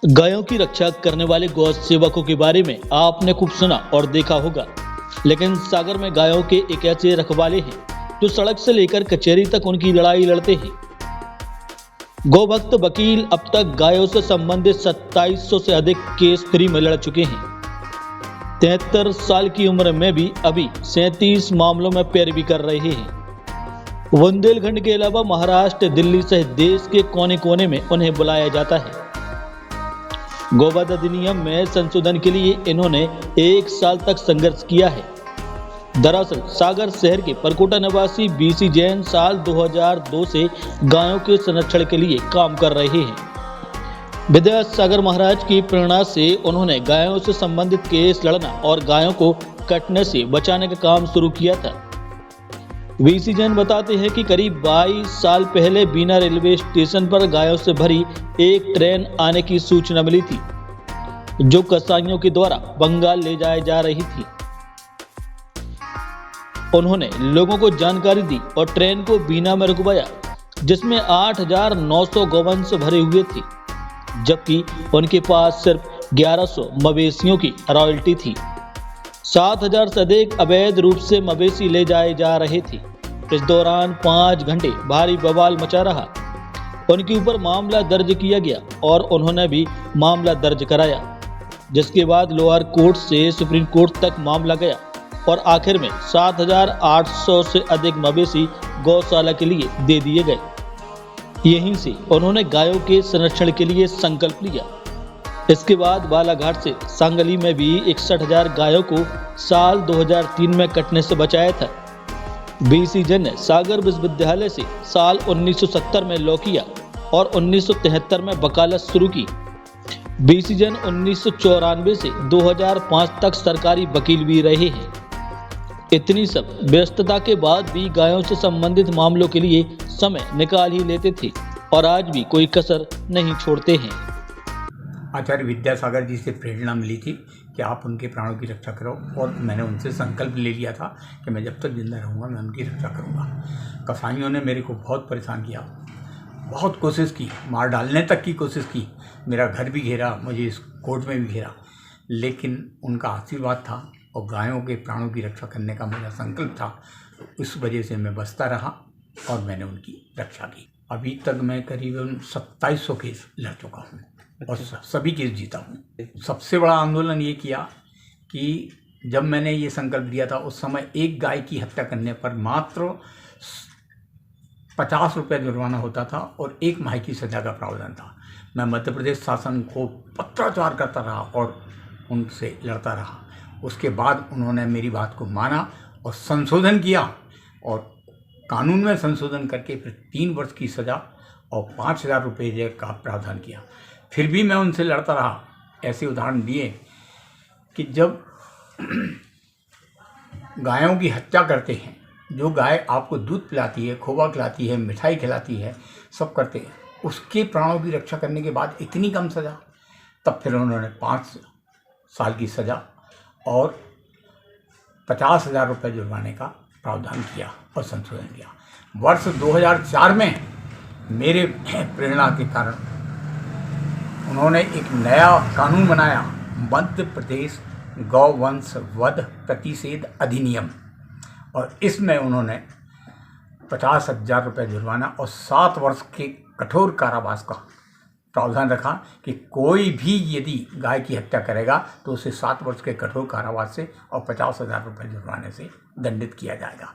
गायों की रक्षा करने वाले गौ सेवकों के बारे में आपने खूब सुना और देखा होगा, लेकिन सागर में गायों के एक ऐसे रखवाले हैं जो सड़क से लेकर कचहरी तक उनकी लड़ाई लड़ते हैं। गौ भक्त वकील अब तक गायों से संबंधित 2700 से अधिक केस फ्री में लड़ चुके हैं। 73 साल की उम्र में भी अभी 37 मामलों में पैरवी कर रहे हैं। बुंदेलखंड के अलावा महाराष्ट्र, दिल्ली सहित देश के कोने कोने में उन्हें बुलाया जाता है। गोवध अधिनियम में संशोधन के लिए इन्होंने 1 साल तक संघर्ष किया है। दरअसल सागर शहर के परकोटा निवासी बीसी जैन साल 2002 से गायों के संरक्षण के लिए काम कर रहे हैं। विद्यासागर महाराज की प्रेरणा से उन्होंने गायों से संबंधित केस लड़ना और गायों को कटने से बचाने का काम शुरू किया था। बीसी जैन बताते हैं कि करीब 22 साल पहले बीना रेलवे स्टेशन पर गायों से भरी एक ट्रेन आने की सूचना मिली थी, जो कसाईयों के द्वारा बंगाल ले जाई जा रही थी। उन्होंने लोगों को जानकारी दी और ट्रेन को बीना में रुकवाया, जिसमें 8,900 गौवंश भरे हुए थे, जबकि उनके पास सिर्फ 1100 मवेशियों की रॉयल्टी थी। 7,000 से अधिक अवैध रूप से मवेशी ले जाए जा रहे थे। इस दौरान 5 घंटे भारी बवाल मचा रहा। उनके ऊपर मामला दर्ज किया गया और उन्होंने भी मामला दर्ज कराया, जिसके बाद लोअर कोर्ट से सुप्रीम कोर्ट तक मामला गया और आखिर में 7,800 से अधिक मवेशी गौशाला के लिए दे दिए गए। यहीं से उन्होंने गायों के संरक्षण के लिए संकल्प लिया। इसके बाद बालाघाट से सांगली में भी 61,000 गायों को साल 2003 में कटने से बचाया था। बीसी जैन ने सागर विश्वविद्यालय से साल 1970 में लॉ किया और 1973 में वकालत शुरू की। बीसी जैन 1994 से 2005 तक सरकारी वकील भी रहे हैं। इतनी सब व्यस्तता के बाद भी गायों से संबंधित मामलों के लिए समय निकाल ही लेते थे और आज भी कोई कसर नहीं छोड़ते हैं। आचार्य विद्यासागर जी से प्रेरणा मिली थी कि आप उनके प्राणों की रक्षा करो, और मैंने उनसे संकल्प ले लिया था कि मैं जब तक जिंदा रहूँगा मैं उनकी रक्षा करूँगा। कसाईयों ने मेरे को बहुत परेशान किया, बहुत कोशिश की, मार डालने तक की कोशिश की, मेरा घर भी घेरा, मुझे इस कोर्ट में भी घेरा, लेकिन उनका आशीर्वाद था और गायों के प्राणों की रक्षा करने का मेरा संकल्प था। इस वजह से मैं बचता रहा और मैंने उनकी रक्षा की। अभी तक मैं करीबन 2700 केस लड़ चुका हूँ और सभी केस जीता हूँ। सबसे बड़ा आंदोलन ये किया कि जब मैंने ये संकल्प लिया था उस समय एक गाय की हत्या करने पर मात्र 50 रुपये जुर्माना होता था और 1 माह की सजा का प्रावधान था। मैं मध्य प्रदेश शासन को पत्राचार करता रहा और उनसे लड़ता रहा। उसके बाद उन्होंने मेरी बात को माना और संशोधन किया और कानून में संशोधन करके फिर 3 वर्ष की सज़ा और 5,000 रुपये जेल का प्रावधान किया। फिर भी मैं उनसे लड़ता रहा। ऐसे उदाहरण दिए कि जब गायों की हत्या करते हैं, जो गाय आपको दूध पिलाती है, खोवा खिलाती है, मिठाई खिलाती है, सब करते हैं, उसके प्राणों की रक्षा करने के बाद इतनी कम सज़ा, तब फिर उन्होंने 5 साल की सज़ा और 50,000 रुपये जुर्माने का प्रावधान किया और संशोधन किया। वर्ष 2004 में मेरे प्रेरणा के कारण उन्होंने एक नया कानून बनाया, मध्य प्रदेश गौवंश वध प्रतिषेध अधिनियम, और इसमें उन्होंने 50,000 रुपये जुर्माना और 7 वर्ष के कठोर कारावास का प्रावधान रखा कि कोई भी यदि गाय की हत्या करेगा तो उसे 7 वर्ष के कठोर कारावास से और 50,000 रुपये जुर्माने से दंडित किया जाएगा।